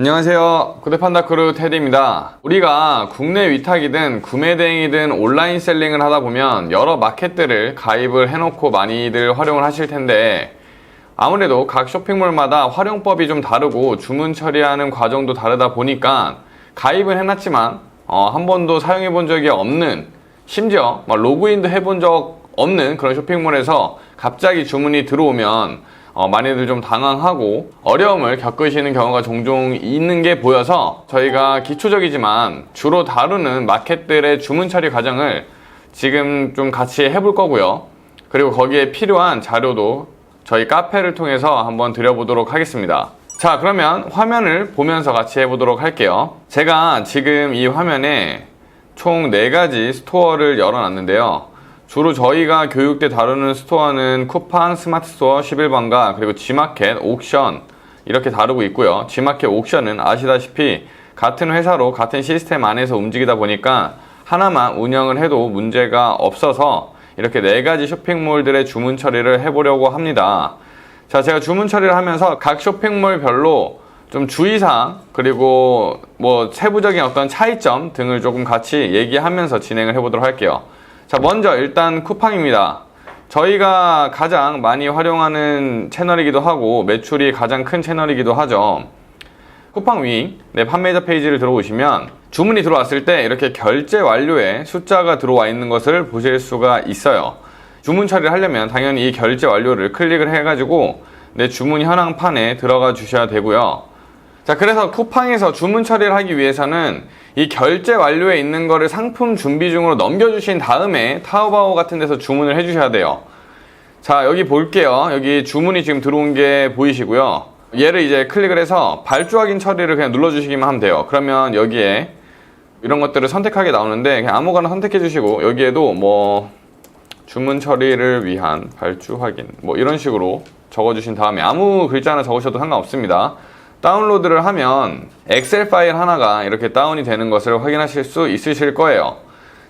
안녕하세요. 구대판다크루 테디입니다. 우리가 국내 위탁이든 구매 대행이든 온라인 셀링을 하다 보면 여러 마켓들을 가입을 해놓고 많이들 활용을 하실 텐데, 아무래도 각 쇼핑몰마다 활용법이 좀 다르고 주문 처리하는 과정도 다르다 보니까 가입은 해놨지만 한 번도 사용해 본 적이 없는, 심지어 로그인도 해본 적 없는 그런 쇼핑몰에서 갑자기 주문이 들어오면 많이들 좀 당황하고 어려움을 겪으시는 경우가 종종 있는 게 보여서, 저희가 기초적이지만 주로 다루는 마켓들의 주문 처리 과정을 지금 좀 같이 해볼 거고요. 그리고 거기에 필요한 자료도 저희 카페를 통해서 한번 드려보도록 하겠습니다. 자, 그러면 화면을 보면서 같이 해보도록 할게요. 제가 지금 이 화면에 총 4가지 스토어를 열어놨는데요. 주로 저희가 교육 때 다루는 스토어는 쿠팡, 스마트스토어, 11번가, 그리고 G마켓, 옥션 이렇게 다루고 있고요. G마켓, 옥션은 아시다시피 같은 회사로 같은 시스템 안에서 움직이다 보니까 하나만 운영을 해도 문제가 없어서 이렇게 4가지 쇼핑몰들의 주문 처리를 해보려고 합니다. 자, 제가 주문 처리를 하면서 각 쇼핑몰별로 좀 주의사항, 그리고 세부적인 어떤 차이점 등을 조금 같이 얘기하면서 진행을 해보도록 할게요. 자, 먼저 일단 쿠팡입니다. 저희가 가장 많이 활용하는 채널이기도 하고 매출이 가장 큰 채널이기도 하죠. 쿠팡 위 판매자 페이지를 들어오시면 주문이 들어왔을 때 이렇게 결제 완료에 숫자가 들어와 있는 것을 보실 수가 있어요. 주문 처리를 하려면 당연히 이 결제 완료를 클릭을 해가지고 내 주문 현황판에 들어가 주셔야 되고요. 자, 그래서 쿠팡에서 주문 처리를 하기 위해서는 이 결제 완료에 있는 거를 상품 준비 중으로 넘겨주신 다음에 타오바오 같은 데서 주문을 해주셔야 돼요. 자, 여기 볼게요. 여기 주문이 지금 들어온 게 보이시고요. 얘를 이제 클릭을 해서 발주 확인 처리를 그냥 눌러주시기만 하면 돼요. 그러면 여기에 이런 것들을 선택하게 나오는데 그냥 아무거나 선택해 주시고, 여기에도 주문 처리를 위한 발주 확인 이런 식으로 적어주신 다음에 아무 글자 하나 적으셔도 상관없습니다. 다운로드를 하면 엑셀 파일 하나가 이렇게 다운이 되는 것을 확인하실 수 있으실 거예요.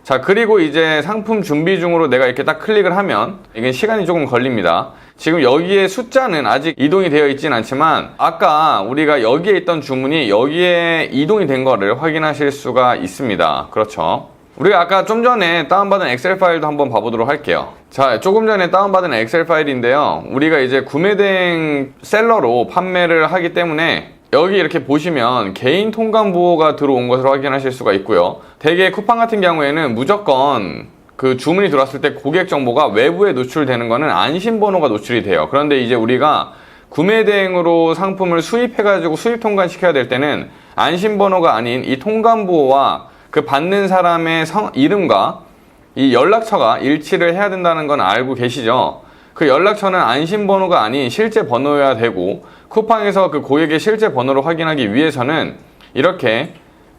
자, 그리고 이제 상품 준비 중으로 내가 이렇게 딱 클릭을 하면 이게 시간이 조금 걸립니다. 지금 여기에 숫자는 아직 이동이 되어 있진 않지만 아까 우리가 여기에 있던 주문이 여기에 이동이 된 거를 확인하실 수가 있습니다. 그렇죠. 우리가 아까 좀 전에 다운받은 엑셀 파일도 한번 봐보도록 할게요. 자, 조금 전에 다운받은 엑셀 파일인데요. 우리가 이제 구매 대행 셀러로 판매를 하기 때문에 여기 이렇게 보시면 개인 통관 부호가 들어온 것을 확인하실 수가 있고요. 대개 쿠팡 같은 경우에는 무조건 그 주문이 들어왔을 때 고객 정보가 외부에 노출되는 거는 안심번호가 노출이 돼요. 그런데 이제 우리가 구매 대행으로 상품을 수입해가지고 수입 통관시켜야 될 때는 안심번호가 아닌 이 통관 부호와 그 받는 사람의 이름과 이 연락처가 일치를 해야 된다는 건 알고 계시죠? 그 연락처는 안심번호가 아닌 실제 번호여야 되고, 쿠팡에서 그 고객의 실제 번호를 확인하기 위해서는 이렇게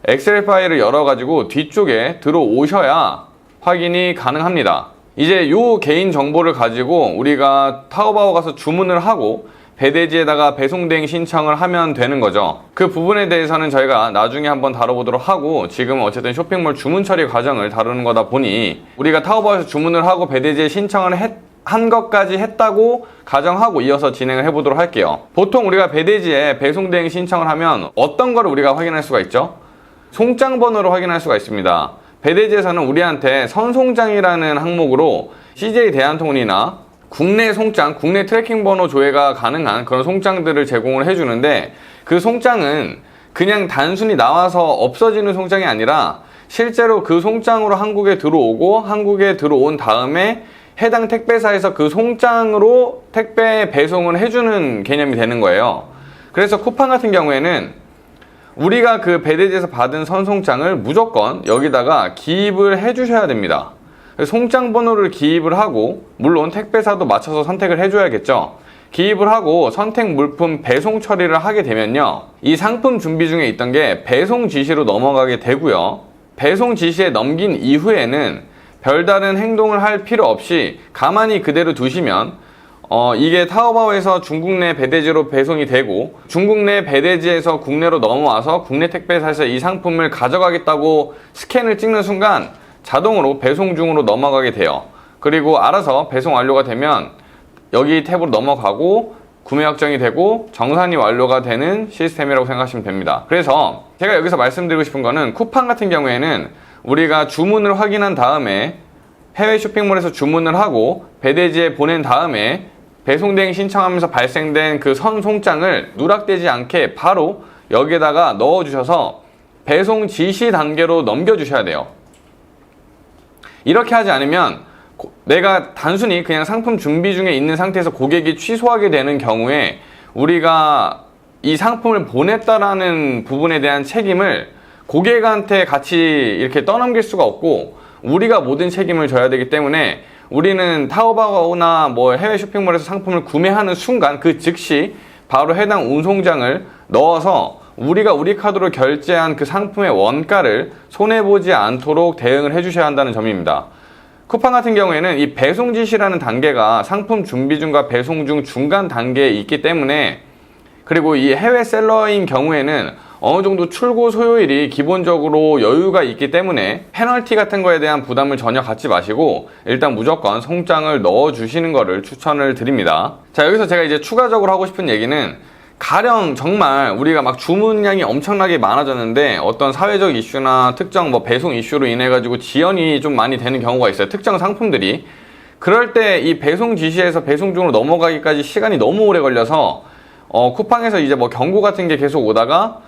엑셀 파일을 열어가지고 뒤쪽에 들어오셔야 확인이 가능합니다. 이제 요 개인 정보를 가지고 우리가 타오바오 가서 주문을 하고 배대지에다가 배송대행 신청을 하면 되는 거죠. 그 부분에 대해서는 저희가 나중에 한번 다뤄보도록 하고, 지금은 어쨌든 쇼핑몰 주문 처리 과정을 다루는 거다 보니 우리가 타오바오에서 주문을 하고 배대지에 신청을 한 것까지 했다고 가정하고 이어서 진행을 해보도록 할게요. 보통 우리가 배대지에 배송대행 신청을 하면 어떤 거를 우리가 확인할 수가 있죠? 송장 번호를 확인할 수가 있습니다. 배대지에서는 우리한테 선송장이라는 항목으로 CJ 대한통운이나 국내 송장, 국내 트래킹 번호 조회가 가능한 그런 송장들을 제공을 해주는데, 그 송장은 그냥 단순히 나와서 없어지는 송장이 아니라 실제로 그 송장으로 한국에 들어오고, 한국에 들어온 다음에 해당 택배사에서 그 송장으로 택배 배송을 해주는 개념이 되는 거예요. 그래서 쿠팡 같은 경우에는 우리가 그 배대지에서 받은 선송장을 무조건 여기다가 기입을 해주셔야 됩니다. 송장 번호를 기입을 하고, 물론 택배사도 맞춰서 선택을 해줘야겠죠. 기입을 하고 선택 물품 배송 처리를 하게 되면요, 이 상품 준비 중에 있던 게 배송 지시로 넘어가게 되고요. 배송 지시에 넘긴 이후에는 별다른 행동을 할 필요 없이 가만히 그대로 두시면 이게 타오바오에서 중국 내 배대지로 배송이 되고, 중국 내 배대지에서 국내로 넘어와서 국내 택배사에서 이 상품을 가져가겠다고 스캔을 찍는 순간 자동으로 배송 중으로 넘어가게 돼요. 그리고 알아서 배송 완료가 되면 여기 탭으로 넘어가고 구매 확정이 되고 정산이 완료가 되는 시스템이라고 생각하시면 됩니다. 그래서 제가 여기서 말씀드리고 싶은 거는 쿠팡 같은 경우에는 우리가 주문을 확인한 다음에 해외 쇼핑몰에서 주문을 하고 배대지에 보낸 다음에 배송대행 신청하면서 발생된 그 선송장을 누락되지 않게 바로 여기에다가 넣어주셔서 배송 지시 단계로 넘겨주셔야 돼요. 이렇게 하지 않으면 내가 단순히 그냥 상품 준비 중에 있는 상태에서 고객이 취소하게 되는 경우에 우리가 이 상품을 보냈다라는 부분에 대한 책임을 고객한테 같이 이렇게 떠넘길 수가 없고 우리가 모든 책임을 져야 되기 때문에 우리는 타오바오나 뭐 해외 쇼핑몰에서 상품을 구매하는 순간 그 즉시 바로 해당 운송장을 넣어서 우리가 우리 카드로 결제한 그 상품의 원가를 손해보지 않도록 대응을 해주셔야 한다는 점입니다. 쿠팡 같은 경우에는 이 배송 지시라는 단계가 상품 준비 중과 배송 중 중간 단계에 있기 때문에, 그리고 이 해외 셀러인 경우에는 어느 정도 출고 소요일이 기본적으로 여유가 있기 때문에 페널티 같은 거에 대한 부담을 전혀 갖지 마시고 일단 무조건 송장을 넣어 주시는 거를 추천을 드립니다. 자, 여기서 제가 이제 추가적으로 하고 싶은 얘기는, 가령 정말 우리가 막 주문량이 엄청나게 많아졌는데 어떤 사회적 이슈나 특정 뭐 배송 이슈로 인해 가지고 지연이 좀 많이 되는 경우가 있어요. 특정 상품들이. 그럴 때 이 배송 지시에서 배송 중으로 넘어가기까지 시간이 너무 오래 걸려서 쿠팡에서 이제 뭐 경고 같은 게 계속 오다가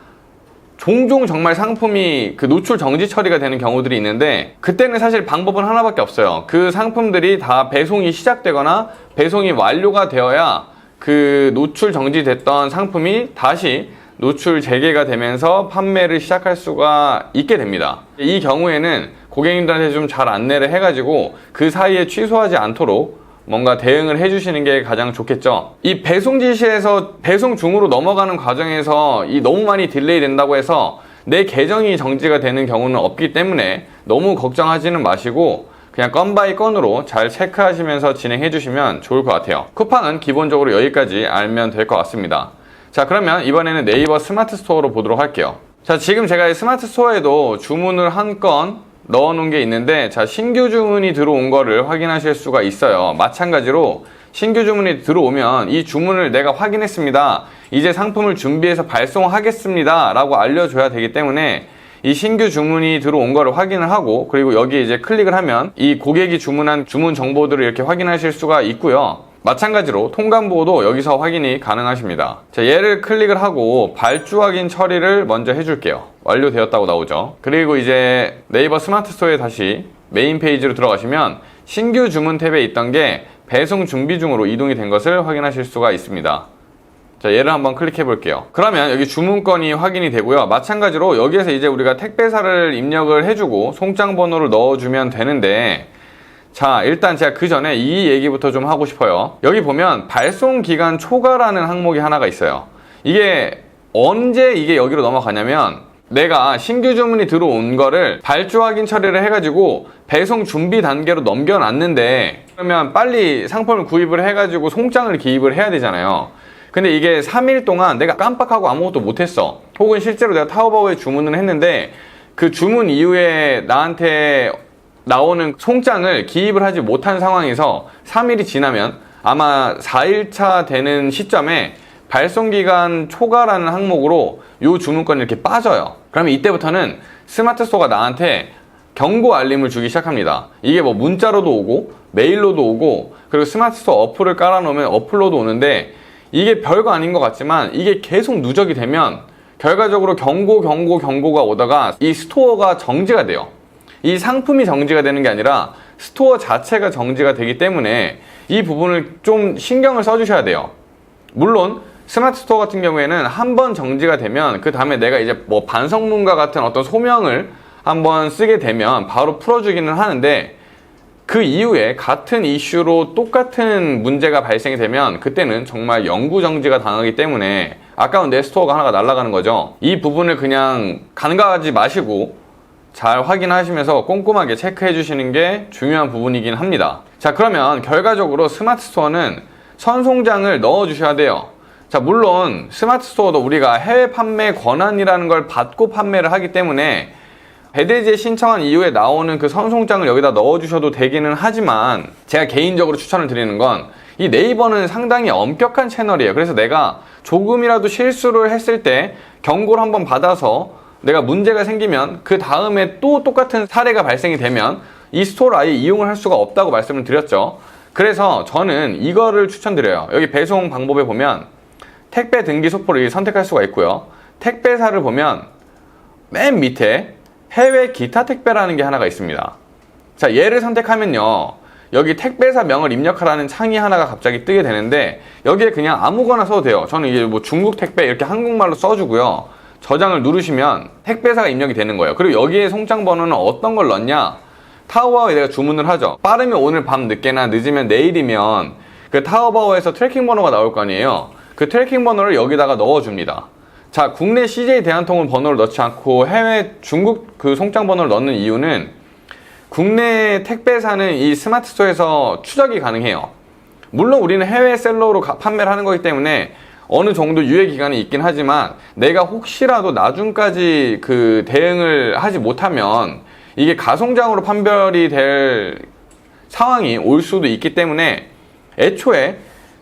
종종 정말 상품이 그 노출 정지 처리가 되는 경우들이 있는데, 그때는 사실 방법은 하나밖에 없어요. 그 상품들이 다 배송이 시작되거나 배송이 완료가 되어야 그 노출 정지됐던 상품이 다시 노출 재개가 되면서 판매를 시작할 수가 있게 됩니다. 이 경우에는 고객님들한테 좀 잘 안내를 해가지고 그 사이에 취소하지 않도록 뭔가 대응을 해주시는 게 가장 좋겠죠. 이 배송 지시에서 배송 중으로 넘어가는 과정에서 이 너무 많이 딜레이 된다고 해서 내 계정이 정지가 되는 경우는 없기 때문에 너무 걱정하지는 마시고 그냥 건 바이 건으로 잘 체크하시면서 진행해 주시면 좋을 것 같아요. 쿠팡은 기본적으로 여기까지 알면 될 것 같습니다. 자, 그러면 이번에는 네이버 스마트 스토어로 보도록 할게요. 자, 지금 제가 이 스마트 스토어에도 주문을 한 건 넣어 놓은 게 있는데, 자, 신규 주문이 들어온 거를 확인하실 수가 있어요. 마찬가지로 신규 주문이 들어오면 이 주문을 내가 확인했습니다, 이제 상품을 준비해서 발송하겠습니다 라고 알려줘야 되기 때문에 이 신규 주문이 들어온 거를 확인을 하고, 그리고 여기 이제 클릭을 하면 이 고객이 주문한 주문 정보들을 이렇게 확인하실 수가 있고요. 마찬가지로 통관보도 여기서 확인이 가능하십니다. 자, 얘를 클릭을 하고 발주 확인 처리를 먼저 해줄게요. 완료되었다고 나오죠. 그리고 이제 네이버 스마트 스토어에 다시 메인 페이지로 들어가시면 신규 주문 탭에 있던 게 배송 준비 중으로 이동이 된 것을 확인하실 수가 있습니다. 자, 얘를 한번 클릭해 볼게요. 그러면 여기 주문건이 확인이 되고요. 마찬가지로 여기에서 이제 우리가 택배사를 입력을 해주고 송장 번호를 넣어주면 되는데, 자, 일단 제가 그 전에 이 얘기부터 좀 하고 싶어요. 여기 보면 발송 기간 초과라는 항목이 하나가 있어요. 이게 언제 이게 여기로 넘어가냐면, 내가 신규 주문이 들어온 거를 발주 확인 처리를 해가지고 배송 준비 단계로 넘겨놨는데, 그러면 빨리 상품을 구입을 해가지고 송장을 기입을 해야 되잖아요. 근데 이게 3일 동안 내가 깜빡하고 아무것도 못했어. 혹은 실제로 내가 타오바오에 주문을 했는데 그 주문 이후에 나한테 나오는 송장을 기입을 하지 못한 상황에서 3일이 지나면 아마 4일차 되는 시점에 발송기간 초과라는 항목으로 이 주문건이 이렇게 빠져요. 그러면 이때부터는 스마트 스토어가 나한테 경고 알림을 주기 시작합니다. 이게 뭐 문자로도 오고 메일로도 오고, 그리고 스마트 스토어 어플을 깔아놓으면 어플로도 오는데, 이게 별거 아닌 것 같지만 이게 계속 누적이 되면 결과적으로 경고가 오다가 이 스토어가 정지가 돼요. 이 상품이 정지가 되는 게 아니라 스토어 자체가 정지가 되기 때문에 이 부분을 좀 신경을 써주셔야 돼요. 물론 스마트 스토어 같은 경우에는 한번 정지가 되면 그 다음에 내가 이제 뭐 반성문과 같은 어떤 소명을 한번 쓰게 되면 바로 풀어주기는 하는데, 그 이후에 같은 이슈로 똑같은 문제가 발생이 되면 그때는 정말 영구 정지가 당하기 때문에 아까운 내 스토어가 하나가 날아가는 거죠. 이 부분을 그냥 간과하지 마시고 잘 확인하시면서 꼼꼼하게 체크해 주시는 게 중요한 부분이긴 합니다. 자, 그러면 결과적으로 스마트 스토어는 선송장을 넣어 주셔야 돼요. 자, 물론 스마트 스토어도 우리가 해외 판매 권한이라는 걸 받고 판매를 하기 때문에 배대지에 신청한 이후에 나오는 그 선송장을 여기다 넣어주셔도 되기는 하지만, 제가 개인적으로 추천을 드리는 건 이 네이버는 상당히 엄격한 채널이에요. 그래서 내가 조금이라도 실수를 했을 때 경고를 한번 받아서 내가 문제가 생기면 그 다음에 또 똑같은 사례가 발생이 되면 이 스토어를 아예 이용을 할 수가 없다고 말씀을 드렸죠. 그래서 저는 이거를 추천드려요. 여기 배송 방법에 보면 택배 등기 소포를 선택할 수가 있고요. 택배사를 보면 맨 밑에 해외 기타 택배라는 게 하나가 있습니다. 자, 얘를 선택하면요, 여기 택배사 명을 입력하라는 창이 하나가 갑자기 뜨게 되는데 여기에 그냥 아무거나 써도 돼요. 저는 이게 뭐 중국 택배 이렇게 한국말로 써주고요. 저장을 누르시면 택배사가 입력이 되는 거예요. 그리고 여기에 송장 번호는 어떤 걸 넣냐? 타오바오에 내가 주문을 하죠. 빠르면 오늘 밤 늦게나 늦으면 내일이면 그 타오바오에서 트래킹 번호가 나올 거 아니에요. 그 트래킹 번호를 여기다가 넣어줍니다. 자, 국내 CJ 대한통운 번호를 넣지 않고 해외 중국 그 송장 번호를 넣는 이유는 국내 택배사는 이 스마트 스토어에서 추적이 가능해요. 물론 우리는 해외 셀러로 판매를 하는 거기 때문에 어느 정도 유예 기간이 있긴 하지만 내가 혹시라도 나중까지 그 대응을 하지 못하면 이게 가송장으로 판별이 될 상황이 올 수도 있기 때문에 애초에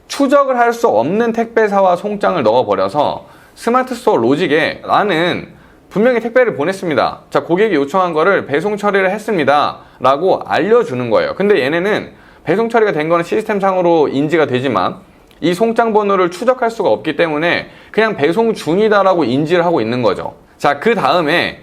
추적을 할 수 없는 택배사와 송장을 넣어버려서 스마트 스토어 로직에 나는 분명히 택배를 보냈습니다. 자, 고객이 요청한 거를 배송 처리를 했습니다 라고 알려주는 거예요. 근데 얘네는 배송 처리가 된 거는 시스템상으로 인지가 되지만 이 송장 번호를 추적할 수가 없기 때문에 그냥 배송 중이다라고 인지를 하고 있는 거죠. 자, 그 다음에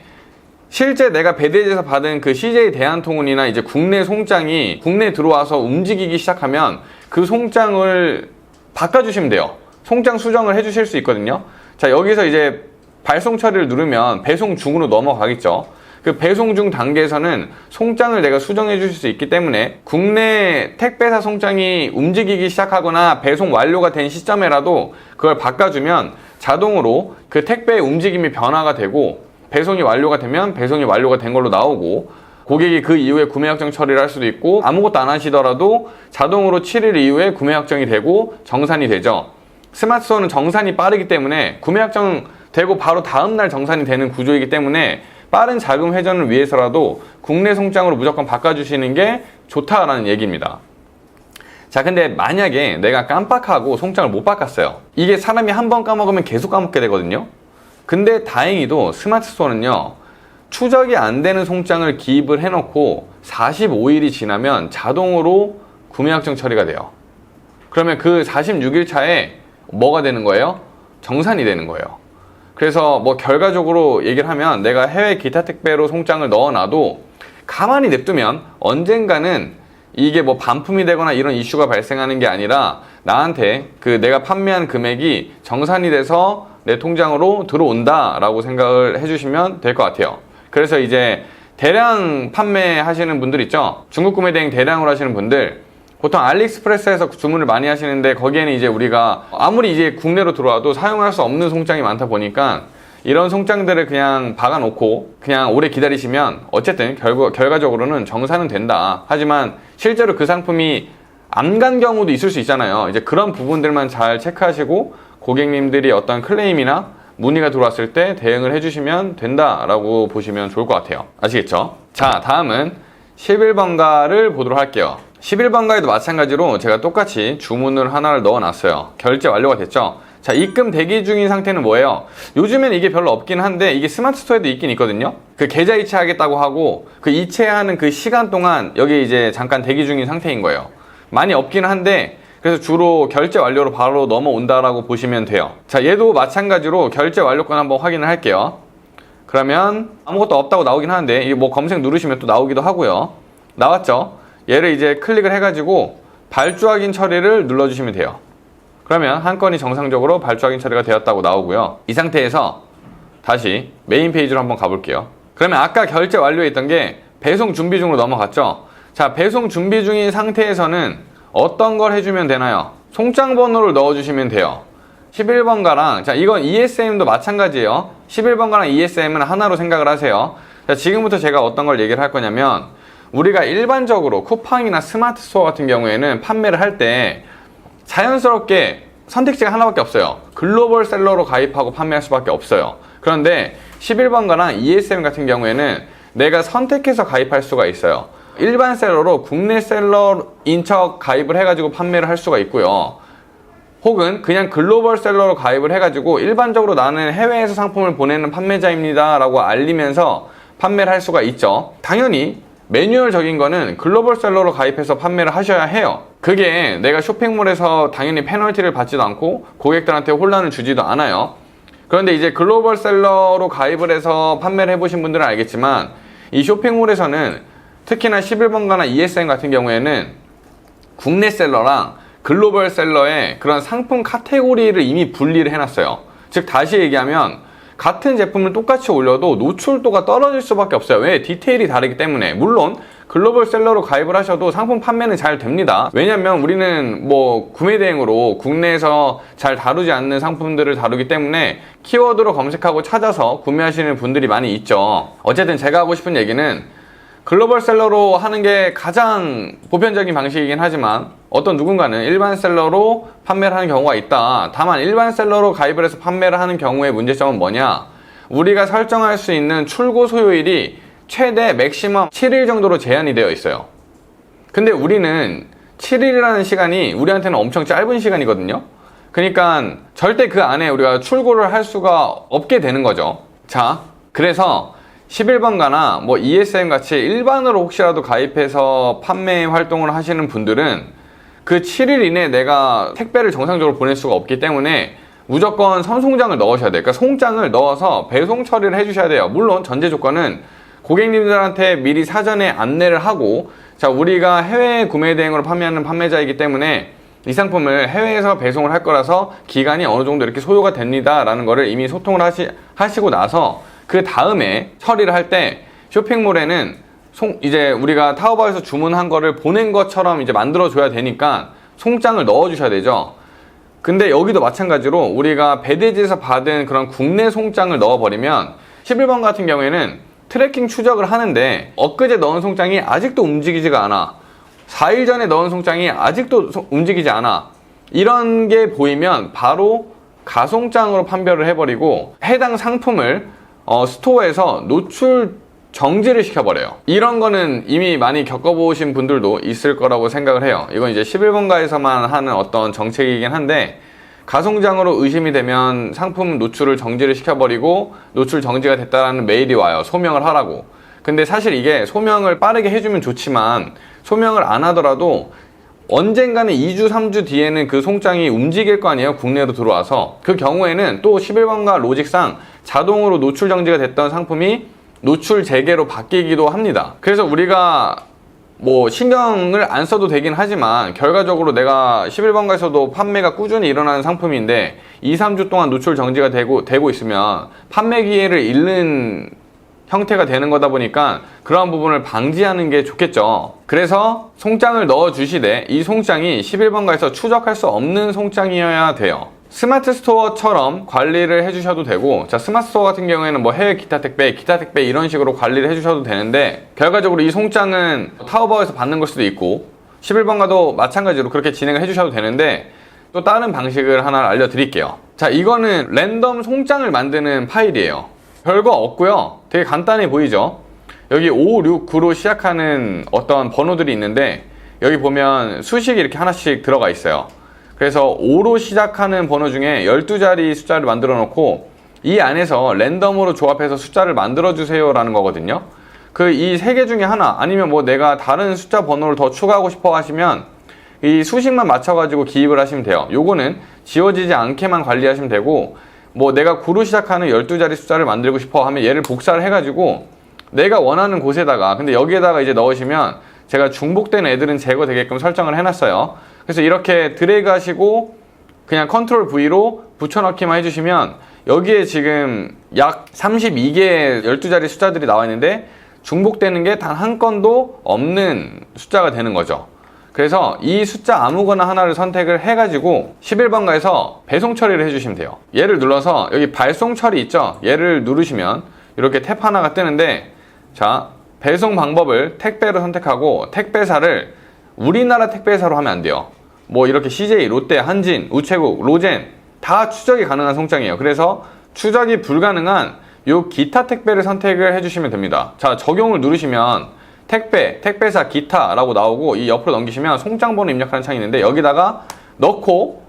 실제 내가 배대지에서 받은 그 CJ 대한통운이나 이제 국내 송장이 국내에 들어와서 움직이기 시작하면 그 송장을 바꿔주시면 돼요. 송장 수정을 해주실 수 있거든요. 자, 여기서 이제 발송 처리를 누르면 배송 중으로 넘어가겠죠. 그 배송 중 단계에서는 송장을 내가 수정해 주실 수 있기 때문에 국내 택배사 송장이 움직이기 시작하거나 배송 완료가 된 시점에라도 그걸 바꿔주면 자동으로 그 택배의 움직임이 변화가 되고 배송이 완료가 되면 배송이 완료가 된 걸로 나오고 고객이 그 이후에 구매 확정 처리를 할 수도 있고 아무것도 안 하시더라도 자동으로 7일 이후에 구매 확정이 되고 정산이 되죠. 스마트 스토어는 정산이 빠르기 때문에 구매 확정 되고 바로 다음날 정산이 되는 구조이기 때문에 빠른 자금 회전을 위해서라도 국내 송장으로 무조건 바꿔주시는 게 좋다라는 얘기입니다. 자, 근데 만약에 내가 깜빡하고 송장을 못 바꿨어요. 이게 사람이 한 번 까먹으면 계속 까먹게 되거든요. 근데 다행히도 스마트 스토어는요, 추적이 안 되는 송장을 기입을 해놓고 45일이 지나면 자동으로 구매 확정 처리가 돼요. 그러면 그 46일 차에 뭐가 되는 거예요? 정산이 되는 거예요. 그래서 뭐 결과적으로 얘기를 하면 내가 해외 기타 택배로 송장을 넣어놔도 가만히 냅두면 언젠가는 이게 뭐 반품이 되거나 이런 이슈가 발생하는 게 아니라 나한테 그 내가 판매한 금액이 정산이 돼서 내 통장으로 들어온다 라고 생각을 해주시면 될 것 같아요. 그래서 이제 대량 판매하시는 분들 있죠. 중국 구매 대행 대량으로 하시는 분들 보통 알리익스프레스에서 주문을 많이 하시는데 거기에는 이제 우리가 아무리 이제 국내로 들어와도 사용할 수 없는 송장이 많다 보니까 이런 송장들을 그냥 박아놓고 그냥 오래 기다리시면 어쨌든 결과적으로는 정산은 된다. 하지만 실제로 그 상품이 안 간 경우도 있을 수 있잖아요. 이제 그런 부분들만 잘 체크하시고 고객님들이 어떤 클레임이나 문의가 들어왔을 때 대응을 해주시면 된다라고 보시면 좋을 것 같아요. 아시겠죠? 자, 다음은 11번가를 보도록 할게요. 11번가에도 마찬가지로 제가 똑같이 주문을 하나를 넣어놨어요. 결제 완료가 됐죠? 자, 입금 대기 중인 상태는 뭐예요? 요즘엔 이게 별로 없긴 한데 이게 스마트 스토어에도 있긴 있거든요. 그 계좌 이체하겠다고 하고 그 이체하는 그 시간 동안 여기 이제 잠깐 대기 중인 상태인 거예요. 많이 없긴 한데 그래서 주로 결제 완료로 바로 넘어온다라고 보시면 돼요. 자, 얘도 마찬가지로 결제 완료권 한번 확인을 할게요. 그러면 아무것도 없다고 나오긴 하는데 이게 뭐 검색 누르시면 또 나오기도 하고요. 나왔죠? 얘를 이제 클릭을 해가지고 발주 확인 처리를 눌러주시면 돼요. 그러면 한 건이 정상적으로 발주 확인 처리가 되었다고 나오고요. 이 상태에서 다시 메인 페이지로 한번 가볼게요. 그러면 아까 결제 완료했던 게 배송 준비 중으로 넘어갔죠? 자, 배송 준비 중인 상태에서는 어떤 걸 해주면 되나요? 송장 번호를 넣어주시면 돼요. 11번가랑 자, 이건 ESM도 마찬가지예요. 11번가랑 ESM은 하나로 생각을 하세요. 자, 지금부터 제가 어떤 걸 얘기를 할 거냐면 우리가 일반적으로 쿠팡이나 스마트 스토어 같은 경우에는 판매를 할 때 자연스럽게 선택지가 하나밖에 없어요. 글로벌 셀러로 가입하고 판매할 수밖에 없어요. 그런데 11번가랑 ESM 같은 경우에는 내가 선택해서 가입할 수가 있어요. 일반 셀러로 국내 셀러인 척 가입을 해가지고 판매를 할 수가 있고요. 혹은 그냥 글로벌 셀러로 가입을 해가지고 일반적으로 나는 해외에서 상품을 보내는 판매자입니다 라고 알리면서 판매를 할 수가 있죠. 당연히 매뉴얼적인 거는 글로벌 셀러로 가입해서 판매를 하셔야 해요. 그게 내가 쇼핑몰에서 당연히 페널티를 받지도 않고 고객들한테 혼란을 주지도 않아요. 그런데 이제 글로벌 셀러로 가입을 해서 판매를 해보신 분들은 알겠지만 이 쇼핑몰에서는 특히나 11번가나 ESN 같은 경우에는 국내 셀러랑 글로벌 셀러의 그런 상품 카테고리를 이미 분리를 해놨어요. 즉 다시 얘기하면 같은 제품을 똑같이 올려도 노출도가 떨어질 수밖에 없어요. 왜? 디테일이 다르기 때문에. 물론 글로벌 셀러로 가입을 하셔도 상품 판매는 잘 됩니다. 왜냐면 우리는 뭐 구매 대행으로 국내에서 잘 다루지 않는 상품들을 다루기 때문에 키워드로 검색하고 찾아서 구매하시는 분들이 많이 있죠. 어쨌든 제가 하고 싶은 얘기는 글로벌 셀러로 하는 게 가장 보편적인 방식이긴 하지만 어떤 누군가는 일반 셀러로 판매를 하는 경우가 있다. 다만 일반 셀러로 가입을 해서 판매를 하는 경우의 문제점은 뭐냐? 우리가 설정할 수 있는 출고 소요일이 최대 맥시멈 7일 정도로 제한이 되어 있어요. 근데 우리는 7일이라는 시간이 우리한테는 엄청 짧은 시간이거든요. 그러니까 절대 그 안에 우리가 출고를 할 수가 없게 되는 거죠. 자, 그래서 11번가나 뭐 ESM 같이 일반으로 혹시라도 가입해서 판매 활동을 하시는 분들은 그 7일 이내에 내가 택배를 정상적으로 보낼 수가 없기 때문에 무조건 선송장을 넣으셔야 돼요. 그러니까 송장을 넣어서 배송 처리를 해주셔야 돼요. 물론 전제 조건은 고객님들한테 미리 사전에 안내를 하고, 자, 우리가 해외 구매 대행으로 판매하는 판매자이기 때문에 이 상품을 해외에서 배송을 할 거라서 기간이 어느 정도 이렇게 소요가 됩니다 라는 거를 이미 소통을 하시고 나서 그 다음에 처리를 할 때 쇼핑몰에는 이제 우리가 타오바오에서 주문한 거를 보낸 것처럼 이제 만들어줘야 되니까 송장을 넣어주셔야 되죠. 근데 여기도 마찬가지로 우리가 배대지에서 받은 그런 국내 송장을 넣어버리면 11번 같은 경우에는 트래킹 추적을 하는데 엊그제 넣은 송장이 아직도 움직이지가 않아. 4일 전에 넣은 송장이 아직도 움직이지 않아. 이런 게 보이면 바로 가송장으로 판별을 해버리고 해당 상품을 스토어에서 노출 정지를 시켜버려요. 이런 거는 이미 많이 겪어보신 분들도 있을 거라고 생각을 해요. 이건 이제 11번가에서만 하는 어떤 정책이긴 한데 가송장으로 의심이 되면 상품 노출을 정지를 시켜버리고 노출 정지가 됐다라는 메일이 와요. 소명을 하라고. 근데 사실 이게 소명을 빠르게 해주면 좋지만 소명을 안 하더라도 언젠가는 2주, 3주 뒤에는 그 송장이 움직일 거 아니에요? 국내로 들어와서. 그 경우에는 또 11번가 로직상 자동으로 노출 정지가 됐던 상품이 노출 재개로 바뀌기도 합니다. 그래서 우리가 뭐 신경을 안 써도 되긴 하지만 결과적으로 내가 11번가에서도 판매가 꾸준히 일어나는 상품인데 2, 3주 동안 노출 정지가 되고 있으면 판매 기회를 잃는 형태가 되는 거다 보니까 그러한 부분을 방지하는 게 좋겠죠. 그래서 송장을 넣어 주시되 이 송장이 11번가에서 추적할 수 없는 송장이어야 돼요. 스마트 스토어처럼 관리를 해주셔도 되고, 자, 스마트 스토어 같은 경우에는 뭐 해외 기타 택배 이런 식으로 관리를 해주셔도 되는데 결과적으로 이 송장은 타오바오에서 받는 걸 수도 있고 11번가도 마찬가지로 그렇게 진행을 해주셔도 되는데 또 다른 방식을 하나 알려드릴게요. 자, 이거는 랜덤 송장을 만드는 파일이에요. 별거 없고요. 되게 간단해 보이죠? 여기 5, 6, 9로 시작하는 어떤 번호들이 있는데 여기 보면 수식이 이렇게 하나씩 들어가 있어요. 그래서 5로 시작하는 번호 중에 12자리 숫자를 만들어 놓고 이 안에서 랜덤으로 조합해서 숫자를 만들어 주세요 라는 거거든요. 그 이 세 개 중에 하나 아니면 뭐 내가 다른 숫자 번호를 더 추가하고 싶어 하시면 이 수식만 맞춰 가지고 기입을 하시면 돼요. 요거는 지워지지 않게만 관리하시면 되고, 뭐 내가 9로 시작하는 12자리 숫자를 만들고 싶어 하면 얘를 복사를 해가지고 내가 원하는 곳에다가, 근데 여기에다가 이제 넣으시면 제가 중복된 애들은 제거되게끔 설정을 해놨어요. 그래서 이렇게 드래그 하시고 그냥 컨트롤 V로 붙여넣기만 해주시면 여기에 지금 약 32개의 12자리 숫자들이 나와 있는데 중복되는 게 단 한 건도 없는 숫자가 되는 거죠. 그래서 이 숫자 아무거나 하나를 선택을 해가지고 11번가에서 배송 처리를 해주시면 돼요. 얘를 눌러서 여기 발송 처리 있죠? 얘를 누르시면 이렇게 탭 하나가 뜨는데, 자, 배송 방법을 택배로 선택하고 택배사를 우리나라 택배사로 하면 안 돼요. 뭐 이렇게 CJ, 롯데, 한진, 우체국, 로젠 다 추적이 가능한 송장이에요. 그래서 추적이 불가능한 요 기타 택배를 선택을 해주시면 됩니다. 자, 적용을 누르시면 택배, 택배사, 기타라고 나오고 이 옆으로 넘기시면 송장번호 입력하는 창이 있는데 여기다가 넣고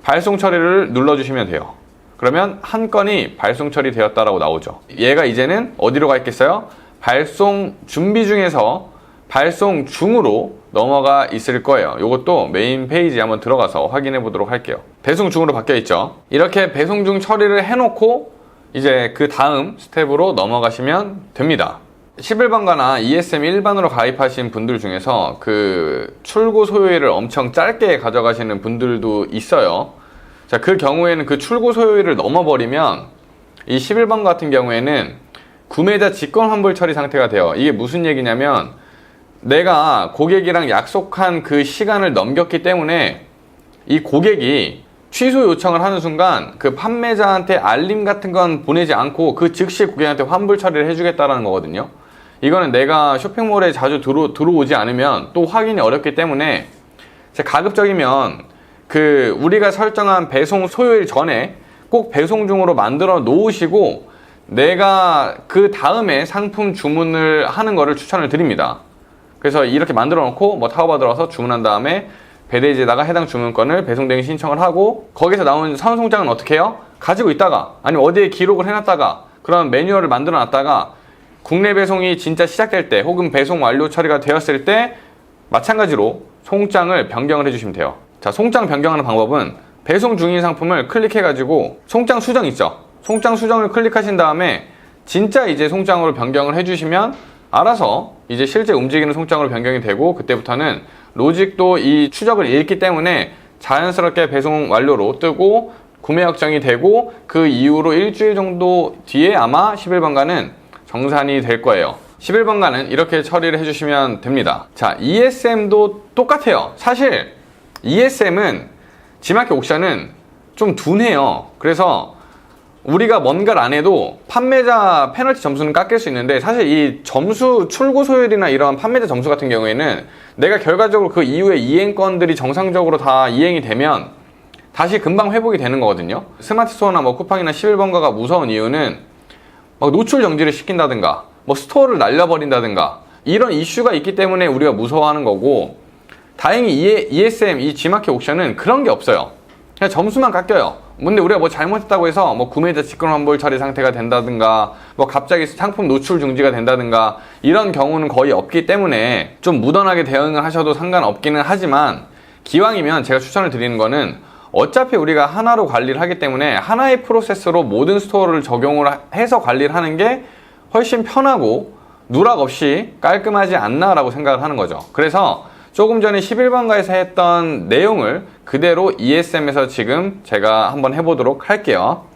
발송 처리를 눌러주시면 돼요. 그러면 한 건이 발송 처리되었다라고 나오죠. 얘가 이제는 어디로 가 있겠어요? 발송 준비 중에서 발송 중으로 넘어가 있을 거예요. 이것도 메인 페이지에 한번 들어가서 확인해 보도록 할게요. 배송 중으로 바뀌어 있죠. 이렇게 배송 중 처리를 해놓고 이제 그 다음 스텝으로 넘어가시면 됩니다. 11번가나 ESM 일반으로 가입하신 분들 중에서 그 출고 소요일을 엄청 짧게 가져가시는 분들도 있어요. 자, 그 경우에는 그 출고 소요일을 넘어버리면 이 11번 같은 경우에는 구매자 직권 환불 처리 상태가 돼요. 이게 무슨 얘기냐면 내가 고객이랑 약속한 그 시간을 넘겼기 때문에 이 고객이 취소 요청을 하는 순간 그 판매자한테 알림 같은 건 보내지 않고 그 즉시 고객한테 환불 처리를 해주겠다라는 거거든요. 이거는 내가 쇼핑몰에 자주 들어오지 않으면 또 확인이 어렵기 때문에 가급적이면 그 우리가 설정한 배송 소요일 전에 꼭 배송 중으로 만들어 놓으시고 내가 그 다음에 상품 주문을 하는 거를 추천을 드립니다. 그래서 이렇게 만들어 놓고 뭐 타오바 들어와서 주문한 다음에 배대지에다가 해당 주문건을 배송 대행 신청을 하고 거기서 나온 선송장은 어떻게 해요? 가지고 있다가 아니면 어디에 기록을 해놨다가 그런 매뉴얼을 만들어 놨다가 국내 배송이 진짜 시작될 때 혹은 배송 완료 처리가 되었을 때 마찬가지로 송장을 변경을 해주시면 돼요. 자, 송장 변경하는 방법은 배송 중인 상품을 클릭해가지고 송장 수정 있죠? 송장 수정을 클릭하신 다음에 진짜 이제 송장으로 변경을 해주시면 알아서 이제 실제 움직이는 송장으로 변경이 되고 그때부터는 로직도 이 추적을 읽기 때문에 자연스럽게 배송 완료로 뜨고 구매 확정이 되고 그 이후로 일주일 정도 뒤에 아마 11번가는 정산이 될 거예요. 11번가는 이렇게 처리를 해주시면 됩니다. 자, ESM도 똑같아요. 사실 ESM은 G마켓 옥션은 좀 둔해요. 그래서 우리가 뭔가를 안 해도 판매자 페널티 점수는 깎일 수 있는데 사실 이 점수 출고 소요일이나 이런 판매자 점수 같은 경우에는 내가 결과적으로 그 이후에 이행 건들이 정상적으로 다 이행이 되면 다시 금방 회복이 되는 거거든요. 스마트 스토어나 뭐 쿠팡이나 11번가가 무서운 이유는 막 노출 정지를 시킨다든가 뭐 스토어를 날려버린다든가 이런 이슈가 있기 때문에 우리가 무서워하는 거고 다행히 ESM, 이 G마켓 옥션은 그런 게 없어요. 그냥 점수만 깎여요. 근데 우리가 뭐 잘못했다고 해서 뭐 구매자 직권 환불 처리 상태가 된다든가 뭐 갑자기 상품 노출 중지가 된다든가 이런 경우는 거의 없기 때문에 좀 무던하게 대응을 하셔도 상관없기는 하지만 기왕이면 제가 추천을 드리는 거는 어차피 우리가 하나로 관리를 하기 때문에 하나의 프로세스로 모든 스토어를 적용을 해서 관리를 하는 게 훨씬 편하고 누락 없이 깔끔하지 않나 라고 생각을 하는 거죠. 그래서 조금 전에 11번가에서 했던 내용을 그대로 ESM에서 지금 제가 한번 해보도록 할게요.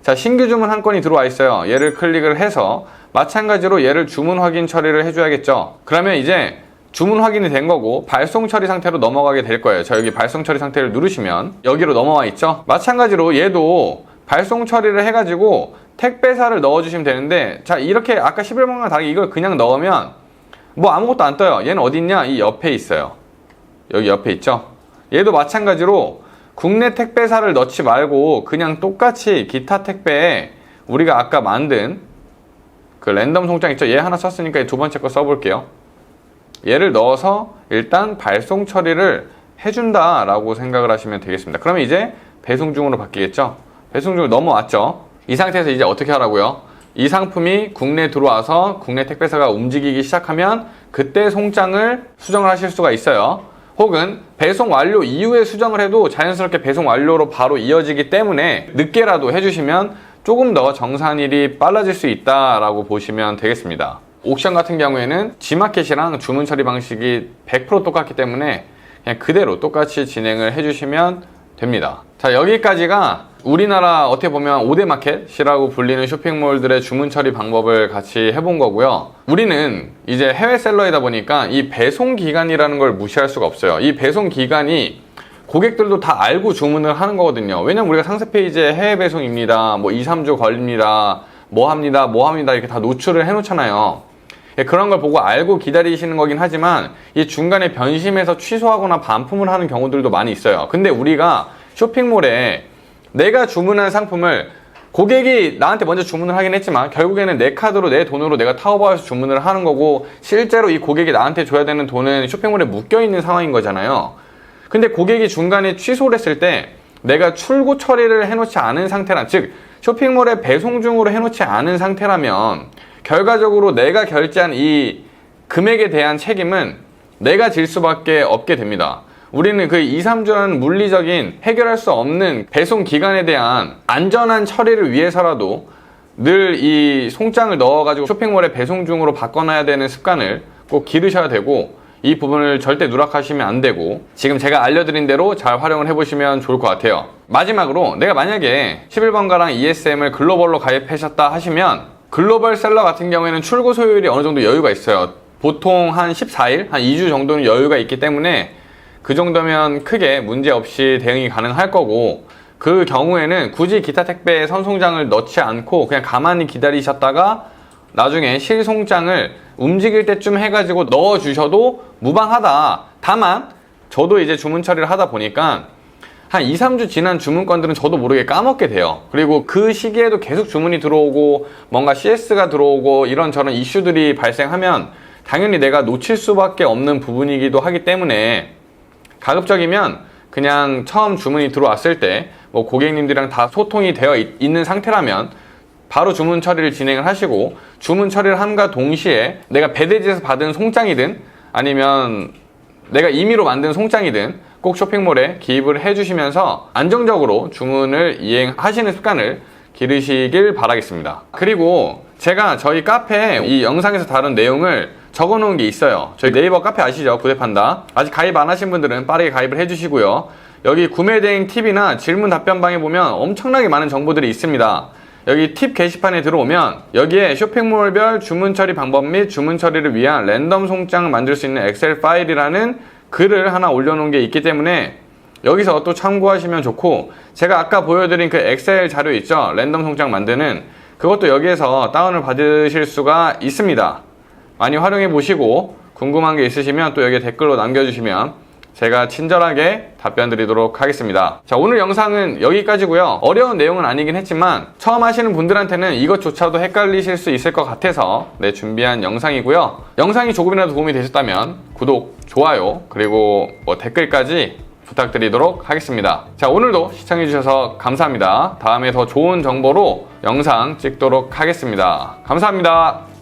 자, 신규 주문 한 건이 들어와 있어요. 얘를 클릭을 해서 마찬가지로 얘를 주문 확인 처리를 해줘야겠죠. 그러면 이제 주문 확인이 된 거고 발송 처리 상태로 넘어가게 될 거예요. 자, 여기 발송 처리 상태를 누르시면 여기로 넘어와 있죠. 마찬가지로 얘도 발송 처리를 해가지고 택배사를 넣어주시면 되는데 자, 이렇게 아까 11번가랑 다르게 이걸 그냥 넣으면 뭐 아무것도 안 떠요. 얘는 어디 있냐? 이 옆에 있어요. 여기 옆에 있죠? 얘도 마찬가지로 국내 택배사를 넣지 말고 그냥 똑같이 기타 택배에 우리가 아까 만든 그 랜덤 송장 있죠? 얘 하나 썼으니까 두 번째 거 써볼게요. 얘를 넣어서 일단 발송 처리를 해준다 라고 생각을 하시면 되겠습니다. 그러면 이제 배송 중으로 바뀌겠죠? 배송 중으로 넘어왔죠? 이 상태에서 이제 어떻게 하라고요? 이 상품이 국내에 들어와서 국내 택배사가 움직이기 시작하면 그때 송장을 수정을 하실 수가 있어요. 혹은 배송 완료 이후에 수정을 해도 자연스럽게 배송 완료로 바로 이어지기 때문에 늦게라도 해주시면 조금 더 정산일이 빨라질 수 있다라고 보시면 되겠습니다. 옥션 같은 경우에는 G마켓이랑 주문 처리 방식이 100% 똑같기 때문에 그냥 그대로 똑같이 진행을 해주시면 됩니다. 자, 여기까지가 우리나라 어떻게 보면 5대 마켓이라고 불리는 쇼핑몰들의 주문 처리 방법을 같이 해본 거고요. 우리는 이제 해외 셀러이다 보니까 이 배송 기간이라는 걸 무시할 수가 없어요. 이 배송 기간이 고객들도 다 알고 주문을 하는 거거든요. 왜냐면 우리가 상세 페이지에 해외 배송입니다. 뭐 2, 3주 걸립니다. 뭐 합니다. 이렇게 다 노출을 해 놓잖아요. 그런 걸 보고 알고 기다리시는 거긴 하지만 이 중간에 변심해서 취소하거나 반품을 하는 경우들도 많이 있어요. 근데 우리가 쇼핑몰에 내가 주문한 상품을 고객이 나한테 먼저 주문을 하긴 했지만 결국에는 내 카드로 내 돈으로 내가 타오바오에서 주문을 하는 거고, 실제로 이 고객이 나한테 줘야 되는 돈은 쇼핑몰에 묶여 있는 상황인 거잖아요. 근데 고객이 중간에 취소를 했을 때 내가 출고 처리를 해놓지 않은 상태라, 즉 쇼핑몰에 배송 중으로 해놓지 않은 상태라면 결과적으로 내가 결제한 이 금액에 대한 책임은 내가 질 수밖에 없게 됩니다. 우리는 그 2, 3주라는 물리적인 해결할 수 없는 배송 기간에 대한 안전한 처리를 위해서라도 늘 이 송장을 넣어가지고 쇼핑몰에 배송 중으로 바꿔놔야 되는 습관을 꼭 기르셔야 되고, 이 부분을 절대 누락하시면 안 되고, 지금 제가 알려드린 대로 잘 활용을 해보시면 좋을 것 같아요. 마지막으로 내가 만약에 11번가랑 ESM을 글로벌로 가입하셨다 하시면, 글로벌 셀러 같은 경우에는 출고 소요일이 어느 정도 여유가 있어요. 보통 한 14일, 한 2주 정도는 여유가 있기 때문에 그 정도면 크게 문제없이 대응이 가능할 거고, 그 경우에는 굳이 기타 택배에 선송장을 넣지 않고 그냥 가만히 기다리셨다가 나중에 실송장을 움직일 때쯤 해가지고 넣어주셔도 무방하다. 다만 저도 이제 주문 처리를 하다 보니까 한 2, 3주 지난 주문건들은 저도 모르게 까먹게 돼요. 그리고 그 시기에도 계속 주문이 들어오고 뭔가 CS가 들어오고 이런저런 이슈들이 발생하면 당연히 내가 놓칠 수밖에 없는 부분이기도 하기 때문에, 가급적이면 그냥 처음 주문이 들어왔을 때 뭐 고객님들이랑 다 소통이 되어 있는 상태라면 바로 주문 처리를 진행을 하시고, 주문 처리를 함과 동시에 내가 배대지에서 받은 송장이든 아니면 내가 임의로 만든 송장이든 꼭 쇼핑몰에 기입을 해주시면서 안정적으로 주문을 이행하시는 습관을 기르시길 바라겠습니다. 그리고 제가 저희 카페에 이 영상에서 다룬 내용을 적어 놓은 게 있어요. 저희 네이버 카페 아시죠? 구대판다. 아직 가입 안 하신 분들은 빠르게 가입을 해주시고요. 여기 구매 대행 팁이나 질문 답변방에 보면 엄청나게 많은 정보들이 있습니다. 여기 팁 게시판에 들어오면 여기에 쇼핑몰별 주문 처리 방법 및 주문 처리를 위한 랜덤 송장을 만들 수 있는 엑셀 파일이라는 글을 하나 올려놓은 게 있기 때문에 여기서 또 참고하시면 좋고, 제가 아까 보여드린 그 엑셀 자료 있죠? 랜덤 송장 만드는 그것도 여기에서 다운을 받으실 수가 있습니다. 많이 활용해 보시고 궁금한 게 있으시면 또 여기에 댓글로 남겨주시면 제가 친절하게 답변 드리도록 하겠습니다. 자, 오늘 영상은 여기까지고요. 어려운 내용은 아니긴 했지만 처음 하시는 분들한테는 이것조차도 헷갈리실 수 있을 것 같아서 준비한 영상이고요. 영상이 조금이라도 도움이 되셨다면 구독, 좋아요, 그리고 댓글까지 부탁드리도록 하겠습니다. 자, 오늘도 시청해주셔서 감사합니다. 다음에 더 좋은 정보로 영상 찍도록 하겠습니다. 감사합니다.